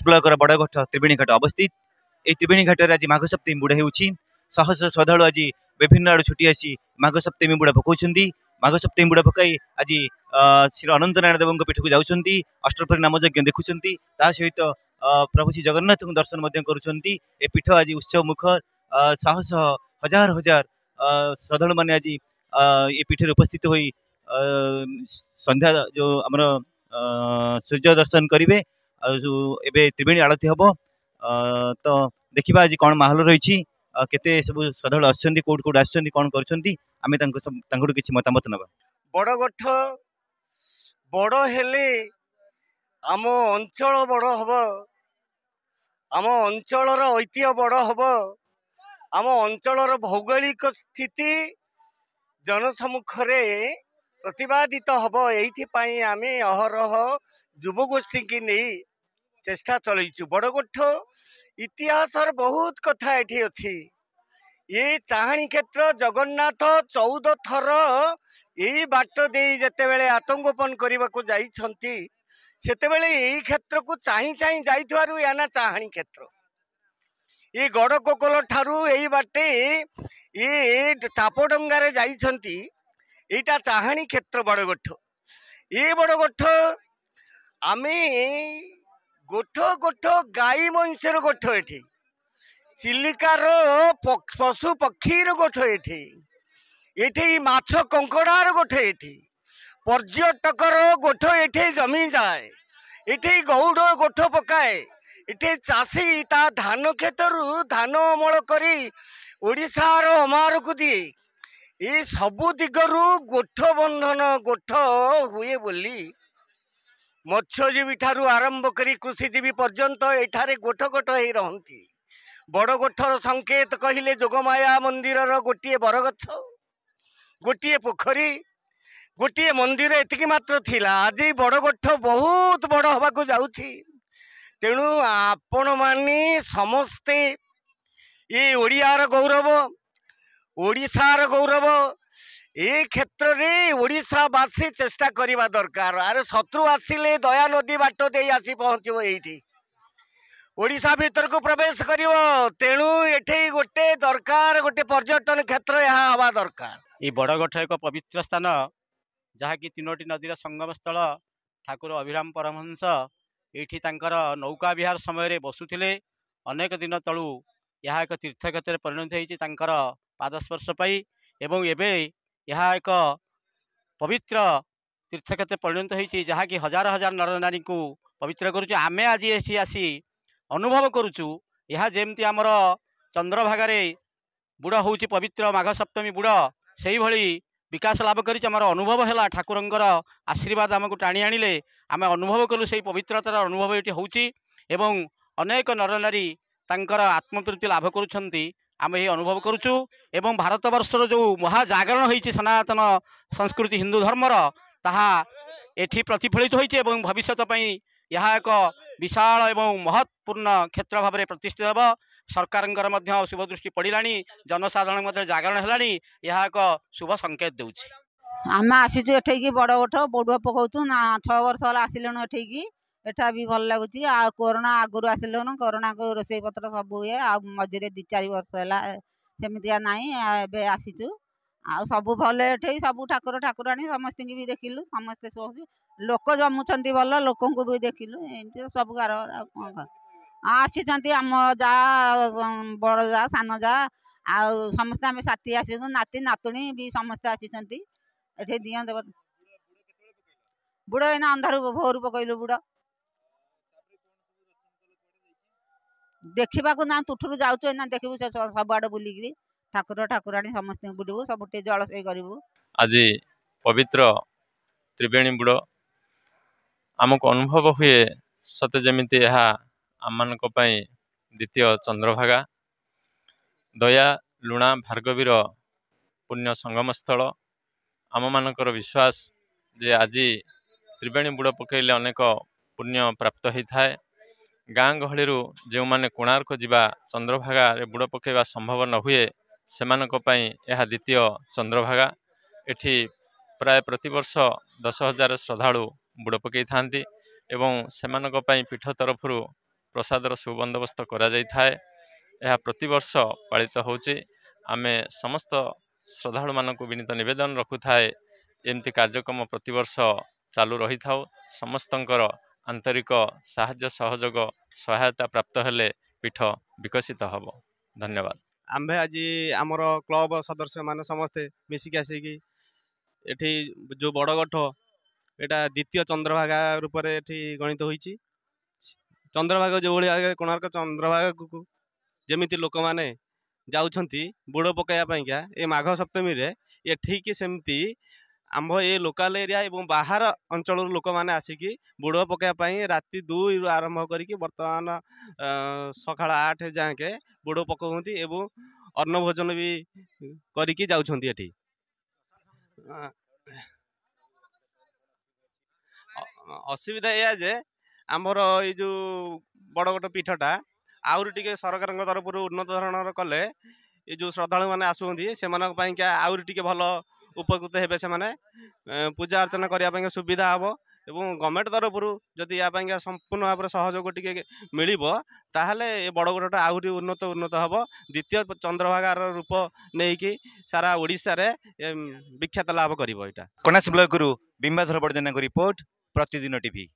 Block बड़गठ त्रिवेणी घाट अवस्थित। ये त्रिवेणी घाट आज माघ सप्तमी बुड़ हो शह शह श्रद्धालु आज विभिन्न आड़ छुट्टी आसी माघ सप्तमी बुड़ पकाउछन्ती। माघ सप्तमी बुड़ पकाई आज श्री अनंत नारायण देव पीठ को जाउछन्ती, अष्टप्रहरी नाम यज्ञ देखुछन्ती। ता सहित प्रभु श्री जगन्नाथ को दर्शन मध्य करुछन्ती। ए पीठ आज उत्सव मुखर, शह शह हजार हजार श्रद्धालु माने आज ये पीठ उपस्थित होई संध्या जो आमर सूर्य दर्शन करेंगे। एबे त्रिवेणी आरती हम तो देखा आज कौन माहौल रही केते सब श्रद्धालु आछंती कोड कोड आछंती कौन करछंती आमे तांको किछि मतामत नबा। बड़गठ बड़ हेले आम अंचल बड़ हब, आम अंचलर ऐतिह्य बड़ हब, आम अंचलर भौगोलिक स्थिति जनसम्मुखरे प्रतिपादित हब। एइथिपाई आमे अहरह युवगोष्ठी की नहीं चेष्टा चलैचु। बड़गठ इतिहासर बहुत कथा एठी अछि। ये चाहाणी क्षेत्र जगन्नाथ 14 थर यही बाट दे जेतेबेले आतंकोपन करने को जाइछंती सेतेबेले यही क्षेत्र को चाही चाही जाइथारु या ना चाहाणी क्षेत्र ये गड़कोकल ठारू यही बाटे ये चापडंगारे जाइछंती। एटा चाहाणी क्षेत्र बड़गठ। ये बड़गठ आमे गोठ गोठ गाई महिषर गोठ एठी, चिलिकार पशु पक्षीर गोठ एठी, एठी माछ कंकड़ार गोठ एठी, पर्यटकर गोठ एठी जमी जाए, एठी गौड़ गोठ पकाए, एठी चाषी ता धान खेतरु धान अमल करी ओडिशार अमार को दिए। ये सबु दिगरु गोठ बंधन गोठ हुए बोली मत्स्यजीवी ठारू आरंभ करी कृषिजीवी पर्यंत एठारे गोठ गोठ ही रहंती। बड़ गोठर संकेत कहिले जोगमाया मंदिर गोटे बरगछ, गोटे पोखरी, गोटे मंदिर एतिकी मात्र थिला। आज बड़ गोठ बहुत बड़ हवाको जाउछि। तेणु आपण माने समस्ते ये ओडियार गौरव, ओडिशार गौरव, ए क्षेत्र रे ओडिशावासी चेष्टा करिबा दरकार। अरे शत्रु आसिले दया नदी बाट दे आसी पहुँचब एठी ओडिशा भीतर को प्रवेश करिवो। तेणु एठी गोटे दरकार गोटे पर्यटन क्षेत्र यहाँ हवा दरकार। ये बड़गठ एक पवित्र स्थान जहाँकि 3टी नदीर संगम स्थल। ठाकुर अभिराम परमहंस एठी तांकर नौका विहार समय बसुथिले। अनेक दिन तलू यह एक तीर्थक्षेत्र परिणत होती तांकर पादस्पर्श पाई एवं एबे यह एक पवित्र तीर्थक्षेत्र परिणत होती जहाँकि हजार हजार नर नारी को पवित्र करुचे। आमे आज एठी आसी अनुभव करुचु यह जेमती आमर चंद्रभागारे बुड़ होउची पवित्र माघ सप्तमी बुड़ से भली विकास लाभ कर अनुभव है। ठाकुरंकर आशीर्वाद आमको टाणी आनिले आम अनुभव कलु से पवित्रतार अनुभव ये होउची एवं अनेक नर नारी तांकर आत्मतृप्ति लाभ करुछंती आम ये अनुभव करुचु। एवं भारत वर्षर जो महाजागरण होइछि सनातन संस्कृति हिंदू धर्मर ताहा एठी प्रतिफलित होइछि एवं भविष्यत पई यह एक विशाल एवं महत्वपूर्ण क्षेत्र भाव में प्रतिष्ठित होब। सरकार शुभ दृष्टि पड़ा, जनसाधारण जागरण है, यह एक शुभ संकेत देउछि। आम आसीचु एठेकी बड़गठ बड़ुआ पकाउछु ना 6 वर्ष होला आसिलुन एठेकी। एठा भी भल लगुच। आ कोरोना आगुरी आसिलुन कोरोना को रोसई पत्र सब हुए आ मझे 2-4 वर्ष है सेमितिया नाई एबे आसीचु। आ सब भल एठे सब ठाकुर ठाकुराणी समस्त भी देखिलु। समस्ते सब लोक जमुंट भल लोक भी देखिलु। एमती सब गार आसी आम जा बड़ जा सान जा आ समस्ते आम साथी आसी नाती नातुणी भी समस्ते आसी एठे दिया देव बुड़ एना अंधारू भोर पकईलु बुड़ देखा ना तुठू जाऊँ एना देखू सब आड़े बुलिकी ठाकुर ठाकुराणी समस्त बुलू सब जलसई करूँ। आज पवित्र त्रिवेणी बुड़ आमको अनुभव हुए सते जमिति यह आम द्वितीय चंद्रभागा दया लुणा भार्गवीर पुण्य संगम स्थल। आम मानकर विश्वास जे आज त्रिवेणी बुड़ पकईले अनेक पुण्य प्राप्त होता है। गाँ गहली जो माने कोणार्क जावा चंद्रभागा बुड़ पकईवा संभव न हुए सेमानक पई यह द्वितीय चंद्रभागा। एठी प्राय प्रतिवर्ष 10,000 श्रद्धालु बुड़ पकई थांती एवं सेमानक पई पीठ तरफरु प्रसादर सुबंदोबस्त करा जाई थाए। यह प्रतिवर्ष पालित होउची। आमे समस्त श्रद्धालु मानक विनीत निवेदन रखु थाए एमती कार्यक्रम प्रतिवर्ष चालू रही थाउ। समस्तंकर आंतरिक साहाय्य सहयोग सहायता प्राप्त हेले पीठ विकसित हब। धन्यवाद। आम्भे आज आमर क्लब सदस्य मान समस्ते मिसिक आसिकी एठी जो बड़ गठ एटा द्वितीय चंद्रभागा रूप में एठी गणित होईची। चंद्रभागा जो भाई कोणार्क चंद्रभागा को जमिति लोक माने जाउछंती बुड़ पकाया पाइका ए माघ सप्तमी रे ये ठीक सेमती आम ये लोकाल एरिया एवं बाहर अंचल लोक मैंने आसिकी बुड़ पकाया राति 2 रु आरंभ करके बर्तमान सकाळ 8 जाके बुड़ पकाउंती एवं अन्न भोजन भी करिकी जाउछंती एठी। असुविधा या जे आमर ये जो बड़गट पीठटा आउरी टिके सरकार तरफ उन्नत धरणर कले ये जो श्रद्धालु मैंने आसुँच से आउरी टिके भल उपकृत हेबे से माने पूजा अर्चना करने सुविधा हम एवं गवर्नमेंट तरफ जदि या संपूर्ण भाव में सहयोग टिके मिलिबो ताहले ए बड़गड़टा आहुरी उन्नत हम। द्वितीय चंद्रभागार रूप नहीं सारा ओडिशा रे विख्यात लाभ करिवो। एटा कणास ब्लॉक बिंबाधर बड़जेना रिपोर्ट प्रतिदिन टीवी।